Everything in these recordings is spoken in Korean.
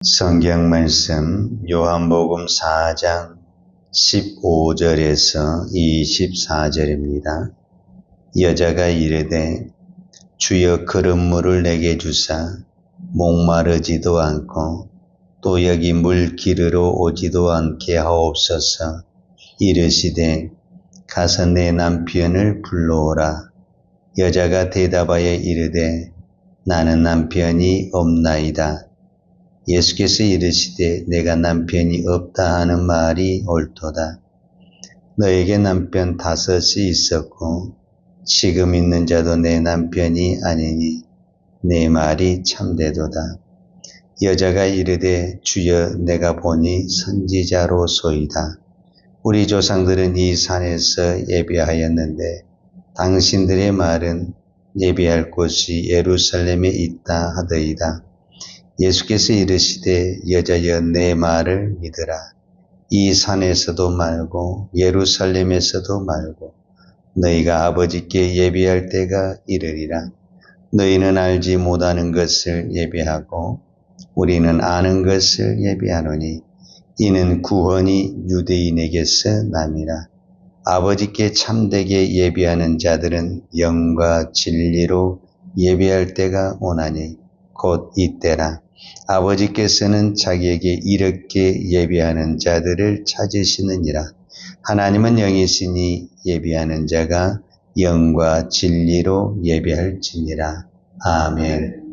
성경 말씀 요한복음 4장 15절에서 24절입니다. 여자가 이르되 주여 그릇물을 내게 주사 목마르지도 않고 또 여기 물 기르러 오지도 않게 하옵소서. 이르시되 가서 내 남편을 불러오라. 여자가 대답하여 이르되 나는 남편이 없나이다. 예수께서 이르시되 내가 남편이 없다 하는 말이 옳도다. 너에게 남편 5이 있었고 지금 있는 자도 내 남편이 아니니 내 말이 참되도다. 여자가 이르되 주여 내가 보니 선지자로소이다. 우리 조상들은 이 산에서 예배하였는데 당신들의 말은 예배할 곳이 예루살렘에 있다 하더이다. 예수께서 이르시되 여자여 내 말을 믿으라. 이 산에서도 말고 예루살렘에서도 말고 너희가 아버지께 예배할 때가 이르리라. 너희는 알지 못하는 것을 예배하고 우리는 아는 것을 예배하노니 이는 구원이 유대인에게서 남이라. 아버지께 참되게 예배하는 자들은 영과 진리로 예배할 때가 오나니 곧 이때라. 아버지께서는 자기에게 이렇게 예배하는 자들을 찾으시느니라. 하나님은 영이시니 예배하는 자가 영과 진리로 예배할지니라. 아멘.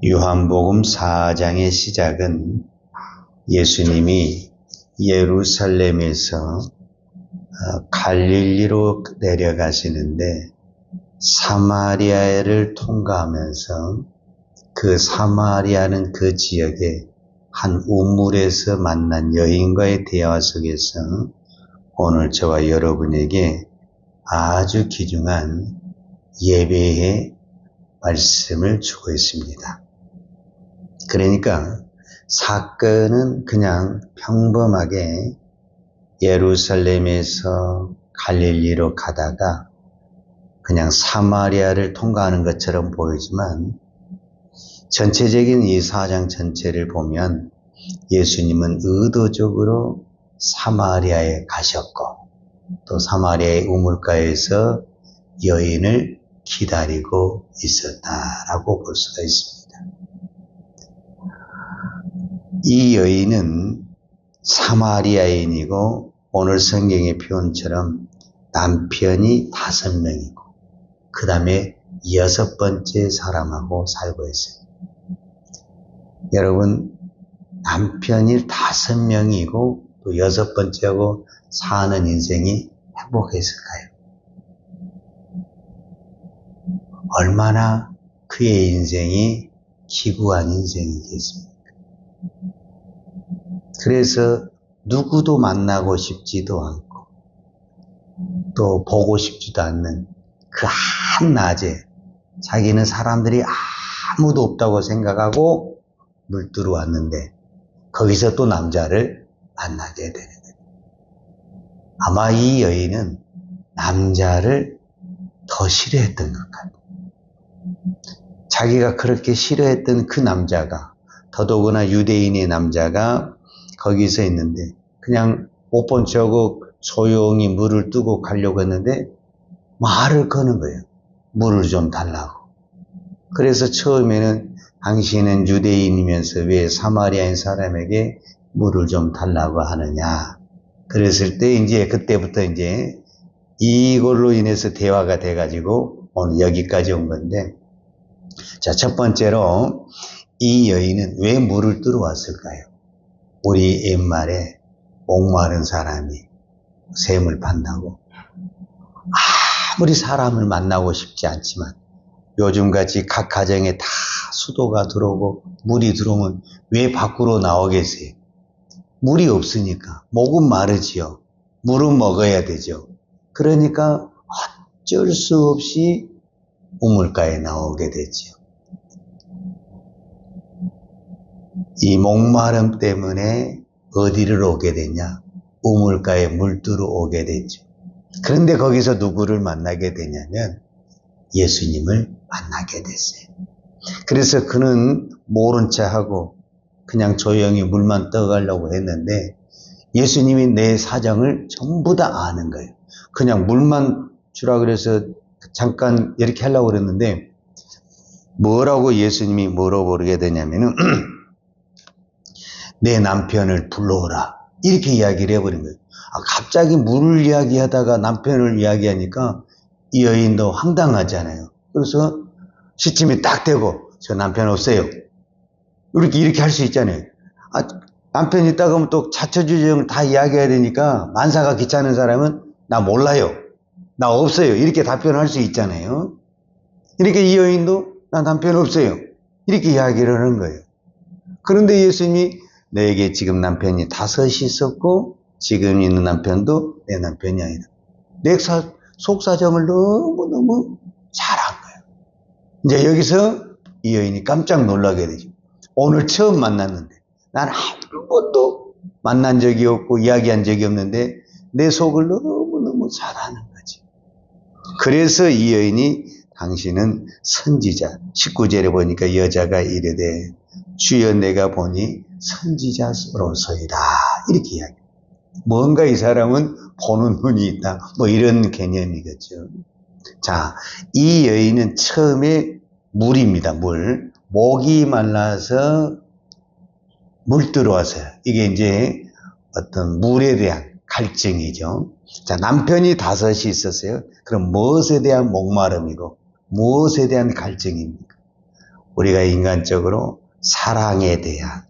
요한복음 4장의 시작은 예수님이 예루살렘에서 갈릴리로 내려가시는데 사마리아를 통과하면서 그 사마리아는 그 지역의 한 우물에서 만난 여인과의 대화 속에서 오늘 저와 여러분에게 아주 귀중한 예배의 말씀을 주고 있습니다. 그러니까 사건은 그냥 평범하게 예루살렘에서 갈릴리로 가다가 그냥 사마리아를 통과하는 것처럼 보이지만 전체적인 이 4장 전체를 보면 예수님은 의도적으로 사마리아에 가셨고 또 사마리아의 우물가에서 여인을 기다리고 있었다라고 볼 수가 있습니다. 이 여인은 사마리아인이고 오늘 성경의 표현처럼 남편이 5명이고 그 다음에 6번째 사람하고 살고 있어요. 여러분 남편이 5명이고 또 6번째하고 사는 인생이 행복했을까요? 얼마나 그의 인생이 기구한 인생이겠습니까? 그래서 누구도 만나고 싶지도 않고 또 보고 싶지도 않는 그 한낮에 자기는 사람들이 아무도 없다고 생각하고 물들어 왔는데 거기서 또 남자를 만나게 되는 거예요. 아마 이 여인은 남자를 더 싫어했던 것 같아요. 자기가 그렇게 싫어했던 그 남자가 더더구나 유대인의 남자가 거기서 있는데 그냥 못 본 척하고 조용히 물을 뜨고 가려고 했는데 말을 거는 거예요. 물을 좀 달라고. 그래서 처음에는 당신은 유대인이면서 왜 사마리아인 사람에게 물을 좀 달라고 하느냐. 그랬을 때 이제 그때부터 이제 이걸로 인해서 대화가 돼가지고 오늘 여기까지 온 건데, 자, 첫 번째로 이 여인은 왜 물을 뜨러 왔을까요? 우리 옛말에 목마른 사람이 샘을 판다고 아무리 사람을 만나고 싶지 않지만 요즘같이 각 가정에 다 수도가 들어오고 물이 들어오면 왜 밖으로 나오겠어요? 물이 없으니까. 목은 마르지요. 물은 먹어야 되죠. 그러니까 어쩔 수 없이 우물가에 나오게 되지요. 이 목마름 때문에 어디를 오게 되냐? 우물가에 물들어 오게 되죠. 그런데 거기서 누구를 만나게 되냐면 예수님을 만나게 됐어요. 그래서 그는 모른 체 하고 그냥 조용히 물만 떠가려고 했는데 예수님이 내 사정을 전부 다 아는 거예요. 그냥 물만 주라 그래서 잠깐 이렇게 하려고 그랬는데 뭐라고 예수님이 물어보게 되냐면은 내 남편을 불러오라 이렇게 이야기를 해버린 거예요. 갑자기 물을 이야기하다가 남편을 이야기하니까 이 여인도 황당하잖아요. 그래서 시침이 딱 되고 저 남편 없어요. 이렇게 할 수 있잖아요. 남편 있다가 하면 또 자처주정을 다 이야기해야 되니까 만사가 귀찮은 사람은 나 몰라요. 나 없어요. 이렇게 답변할 수 있잖아요. 이렇게 이 여인도 나 남편 없어요. 이렇게 이야기를 하는 거예요. 그런데 예수님이 내게 지금 남편이 5이 있었고 지금 있는 남편도 내 남편이 아니다. 내 속사정을 너무너무 잘한 거예요. 이제 여기서 이 여인이 깜짝 놀라게 되죠. 오늘 처음 만났는데 난 한 번도 만난 적이 없고 이야기한 적이 없는데 내 속을 너무너무 잘 아는 거지. 그래서 이 여인이 당신은 선지자. 19절에 보니까 여자가 이르되 주여 내가 보니 선지자로소이다. 이렇게 이야기해요. 뭔가 이 사람은 보는 눈이 있다. 뭐 이런 개념이겠죠. 자, 이 여인은 처음에 물입니다. 물. 목이 말라서 물 들어와서요. 이게 이제 어떤 물에 대한 갈증이죠. 자, 남편이 5이 있었어요. 그럼 무엇에 대한 목마름이고 무엇에 대한 갈증입니까? 우리가 인간적으로 사랑에 대한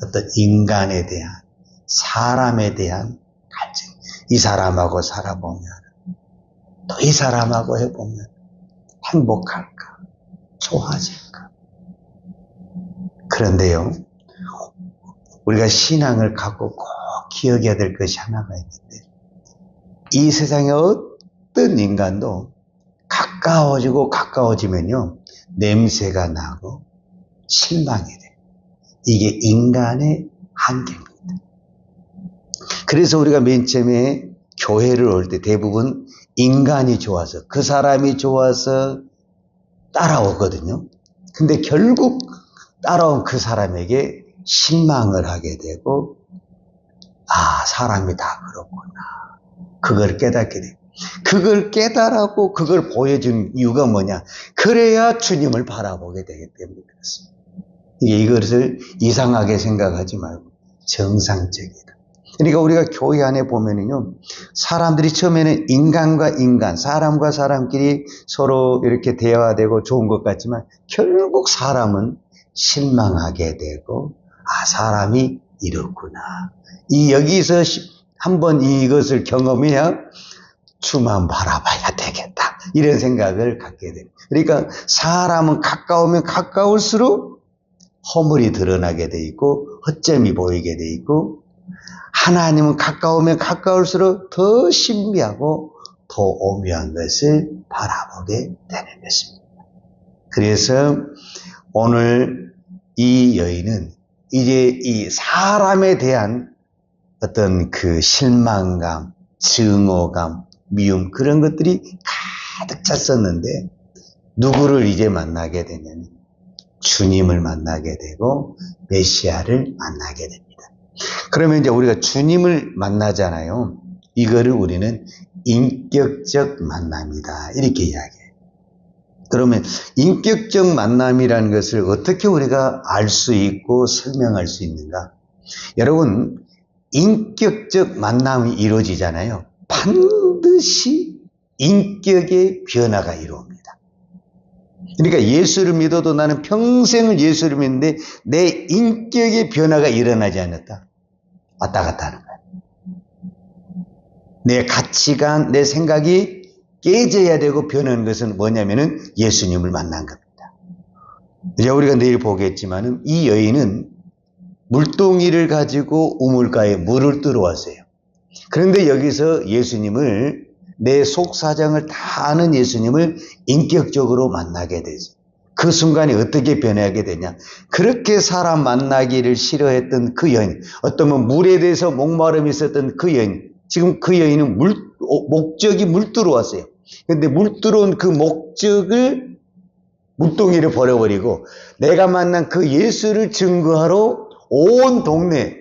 어떤 인간에 대한 사람에 대한 갈증. 이 사람하고 살아보면 또 이 사람하고 해보면 행복할까? 좋아질까? 그런데요, 우리가 신앙을 갖고 꼭 기억해야 될 것이 하나가 있는데 이 세상에 어떤 인간도 가까워지면요 냄새가 나고 실망이 돼요. 이게 인간의 한계입니다. 그래서 우리가 맨 처음에 교회를 올 때 대부분 인간이 좋아서 그 사람이 좋아서 따라오거든요. 근데 결국 따라온 그 사람에게 실망을 하게 되고 사람이 다 그렇구나. 그걸 깨닫게 돼요. 그걸 깨달았고 그걸 보여준 이유가 뭐냐? 그래야 주님을 바라보게 되기 때문에 그렇습니다. 이것을 이상하게 생각하지 말고 정상적이다. 그러니까 우리가 교회 안에 보면은요, 사람들이 처음에는 인간과 인간, 사람과 사람끼리 서로 이렇게 대화되고 좋은 것 같지만 결국 사람은 실망하게 되고 사람이 이렇구나. 여기서 한번 이것을 경험해야 주만 바라봐야 되겠다. 이런 생각을 갖게 돼요. 그러니까 사람은 가까우면 가까울수록 허물이 드러나게 돼 있고 허점이 보이게 돼 있고 하나님은 가까우면 가까울수록 더 신비하고 더 오묘한 것을 바라보게 되는 것입니다. 그래서 오늘 이 여인은 이제 이 사람에 대한 어떤 그 실망감, 증오감, 미움 그런 것들이 가득 찼었는데 누구를 이제 만나게 되냐면 주님을 만나게 되고 메시아를 만나게 됩니다. 그러면 이제 우리가 주님을 만나잖아요. 이거를 우리는 인격적 만남이다 이렇게 이야기해요. 그러면 인격적 만남이라는 것을 어떻게 우리가 알 수 있고 설명할 수 있는가? 여러분, 인격적 만남이 이루어지잖아요. 반드시 인격의 변화가 이루어집니다. 그러니까 예수를 믿어도 나는 평생을 예수를 믿는데 내 인격의 변화가 일어나지 않았다. 왔다 갔다 하는 거야. 내 가치관, 내 생각이 깨져야 되고 변하는 것은 뭐냐면은 예수님을 만난 겁니다. 이제 우리가 내일 보겠지만은 이 여인은 물동이를 가지고 우물가에 물을 들어왔어요. 그런데 여기서 예수님을 내 속사정을 다 아는 예수님을 인격적으로 만나게 되죠. 그 순간에 어떻게 변하게 되냐? 그렇게 사람 만나기를 싫어했던 그 여인, 어떤 물에 대해서 목마름이 있었던 그 여인, 지금 그 여인은 목적이 물 들어왔어요. 그런데 물 들어온 그 목적을 물동이를 버려버리고 내가 만난 그 예수를 증거하러 온 동네,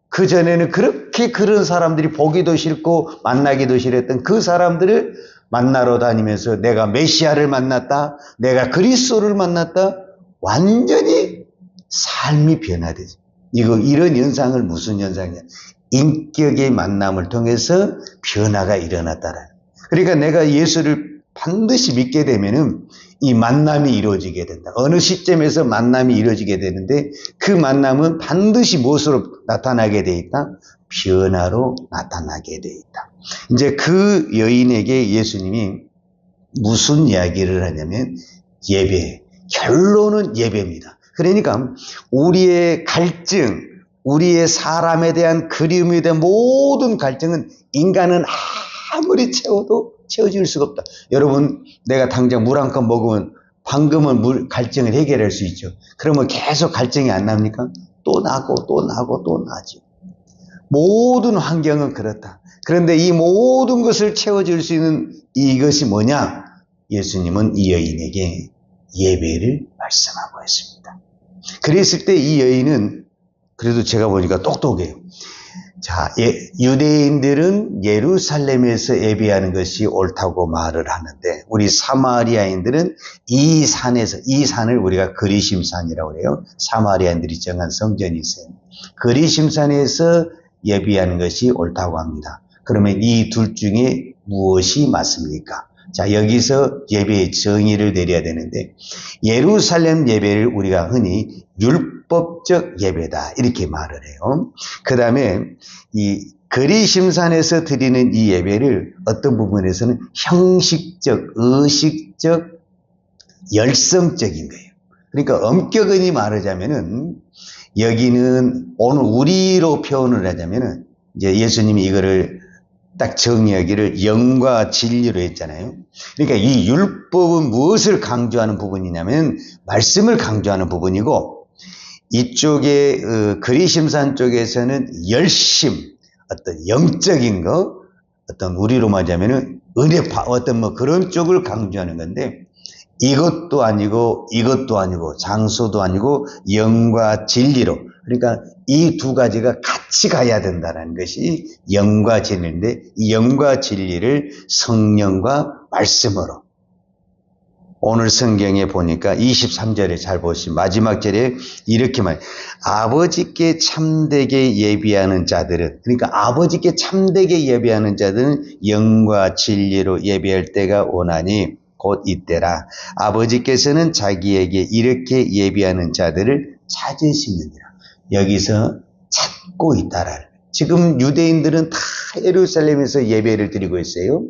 그전에는 그렇게 그런 사람들이 보기도 싫고 만나기도 싫었던 그 사람들을 만나러 다니면서 내가 메시아를 만났다, 내가 그리스도를 만났다, 완전히 삶이 변화되죠. 이런 현상을 무슨 현상이냐? 인격의 만남을 통해서 변화가 일어났다라. 그러니까 내가 예수를 반드시 믿게 되면은 이 만남이 이루어지게 된다. 어느 시점에서 만남이 이루어지게 되는데 그 만남은 반드시 무엇으로 나타나게 돼 있다? 변화로 나타나게 돼 있다. 이제 그 여인에게 예수님이 무슨 이야기를 하냐면 예배. 결론은 예배입니다. 그러니까 우리의 갈증, 우리의 사람에 대한 그리움에 대한 모든 갈증은 인간은 아무리 채워도 채워질 수가 없다. 여러분, 내가 당장 물 한 컵 먹으면 방금은 갈증을 해결할 수 있죠. 그러면 계속 갈증이 안 납니까? 또 나고 또 나고 또 나죠. 모든 환경은 그렇다. 그런데 이 모든 것을 채워줄 수 있는 이것이 뭐냐? 예수님은 이 여인에게 예배를 말씀하고 있습니다. 그랬을 때 이 여인은 그래도 제가 보니까 똑똑해요. 자, 유대인들은 예루살렘에서 예배하는 것이 옳다고 말을 하는데 우리 사마리아인들은 이 산을 우리가 그리심산이라고 해요. 사마리아인들이 정한 성전이 있어요. 그리심산에서 예배하는 것이 옳다고 합니다. 그러면 이 둘 중에 무엇이 맞습니까? 자, 여기서 예배의 정의를 내려야 되는데 예루살렘 예배를 우리가 흔히 율법적 예배다 이렇게 말을 해요. 그 다음에 이 그리심산에서 드리는 이 예배를 어떤 부분에서는 형식적, 의식적, 열성적인 거예요. 그러니까 엄격히 말하자면은 여기는 오늘 우리로 표현을 하자면은 이제 예수님이 이거를 딱 정의하기를 영과 진리로 했잖아요. 그러니까 이 율법은 무엇을 강조하는 부분이냐면 말씀을 강조하는 부분이고 이쪽에 그리심산 쪽에서는 열심, 어떤 영적인 거, 어떤 우리로 말하자면은 은혜파, 어떤 뭐 그런 쪽을 강조하는 건데 이것도 아니고 장소도 아니고 영과 진리로, 그러니까 이 두 가지가 같이 가야 된다는 것이 영과 진리인데 이 영과 진리를 성령과 말씀으로 오늘 성경에 보니까 23절에 잘 보시면 마지막 절에 이렇게 말해요. 아버지께 참되게 예배하는 자들은, 그러니까 아버지께 참되게 예배하는 자들은 영과 진리로 예배할 때가 오나니 곧 이때라. 아버지께서는 자기에게 이렇게 예배하는 자들을 찾으시느니라. 여기서 찾고 있다라. 지금 유대인들은 다 예루살렘에서 예배를 드리고 있어요.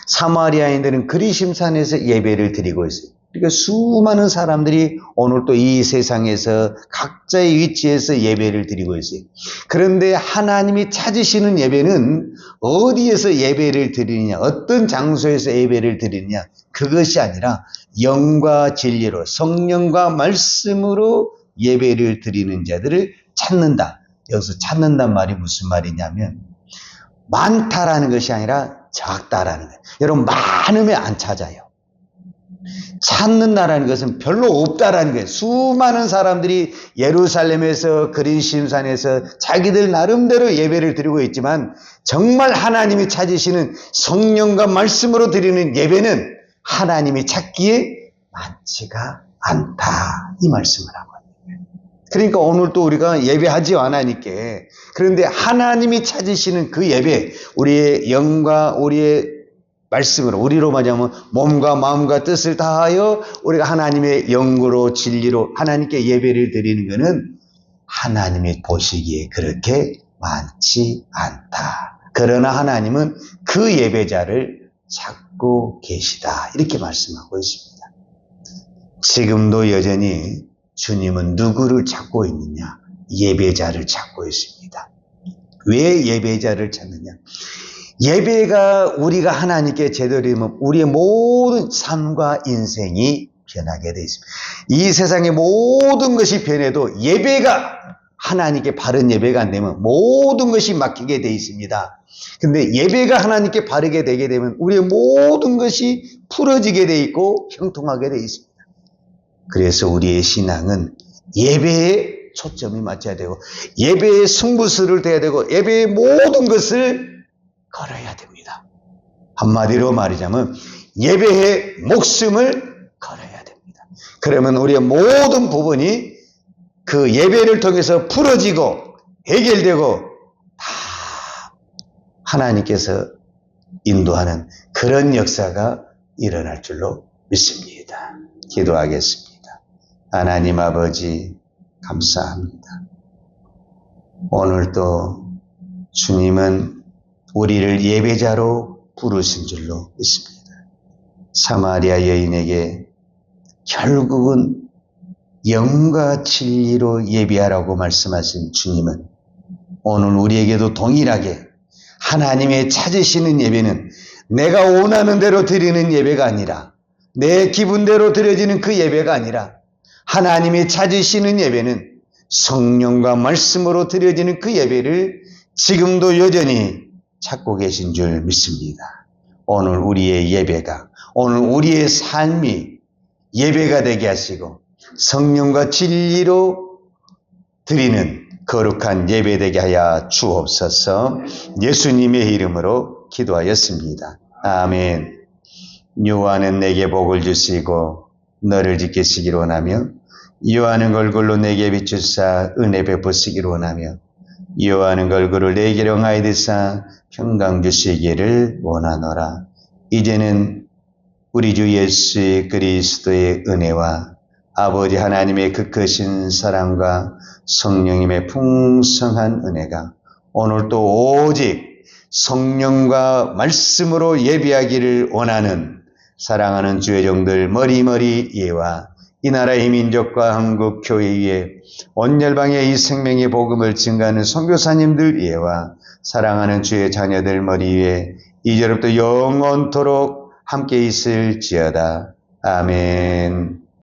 사마리아인들은 그리심산에서 예배를 드리고 있어요. 그러니까 수많은 사람들이 오늘 또 이 세상에서 각자의 위치에서 예배를 드리고 있어요. 그런데 하나님이 찾으시는 예배는 어디에서 예배를 드리느냐, 어떤 장소에서 예배를 드리느냐, 그것이 아니라 영과 진리로 성령과 말씀으로 예배를 드리는 자들을 찾는다. 여기서 찾는단 말이 무슨 말이냐면 많다라는 것이 아니라 적다라는 거예요. 여러분, 많으면 안 찾아요. 찾는다라는 것은 별로 없다라는 거예요. 수많은 사람들이 예루살렘에서 그리심산에서 자기들 나름대로 예배를 드리고 있지만 정말 하나님이 찾으시는 성령과 말씀으로 드리는 예배는 하나님이 찾기에 많지가 않다. 이 말씀을 하고 있는 거예요. 그러니까 오늘 또 우리가 예배하지 않으니까, 그런데 하나님이 찾으시는 그 예배, 우리의 영과 우리의 말씀으로, 우리로 말하자면 몸과 마음과 뜻을 다하여 우리가 하나님의 영으로 진리로 하나님께 예배를 드리는 것은 하나님이 보시기에 그렇게 많지 않다. 그러나 하나님은 그 예배자를 찾고 계시다. 이렇게 말씀하고 있습니다. 지금도 여전히 주님은 누구를 찾고 있느냐? 예배자를 찾고 있습니다. 왜 예배자를 찾느냐? 예배가 우리가 하나님께 제대로 드리면 우리의 모든 삶과 인생이 변하게 되어 있습니다. 이 세상의 모든 것이 변해도 예배가 하나님께 바른 예배가 안 되면 모든 것이 막히게 되어 있습니다. 근데 예배가 하나님께 바르게 되게 되면 우리의 모든 것이 풀어지게 되어 있고 형통하게 되어 있습니다. 그래서 우리의 신앙은 예배에 초점이 맞춰야 되고 예배의 승부수를 둬야 되고 예배의 모든 것을 걸어야 됩니다. 한마디로 말하자면 예배의 목숨을 걸어야 됩니다. 그러면 우리의 모든 부분이 그 예배를 통해서 풀어지고 해결되고 다 하나님께서 인도하는 그런 역사가 일어날 줄로 믿습니다. 기도하겠습니다. 하나님 아버지 감사합니다. 오늘도 주님은 우리를 예배자로 부르신 줄로 믿습니다. 사마리아 여인에게 결국은 영과 진리로 예배하라고 말씀하신 주님은 오늘 우리에게도 동일하게 하나님의 찾으시는 예배는 내가 원하는 대로 드리는 예배가 아니라 내 기분대로 드려지는 그 예배가 아니라 하나님이 찾으시는 예배는 성령과 말씀으로 드려지는 그 예배를 지금도 여전히 찾고 계신 줄 믿습니다. 오늘 우리의 예배가, 오늘 우리의 삶이 예배가 되게 하시고 성령과 진리로 드리는 거룩한 예배 되게 하여 주옵소서. 예수님의 이름으로 기도하였습니다. 아멘. 요한은 내게 복을 주시고 너를 지키시기를 원하며 요한은 얼굴로 내게 비추사 은혜 베푸시기를 원하며 요한은 얼굴을 내게 영하여 드사 평강 주시기를 원하노라. 이제는 우리 주 예수 그리스도의 은혜와 아버지 하나님의 그 크신 사랑과 성령님의 풍성한 은혜가 오늘 또 오직 성령과 말씀으로 예배하기를 원하는 사랑하는 주의 종들 머리머리 예와 이 나라의 민족과 한국 교회 위에 온 열방의 이 생명의 복음을 증가하는 선교사님들 예와 사랑하는 주의 자녀들 머리 위에 이제부터 영원토록 함께 있을지어다. 아멘.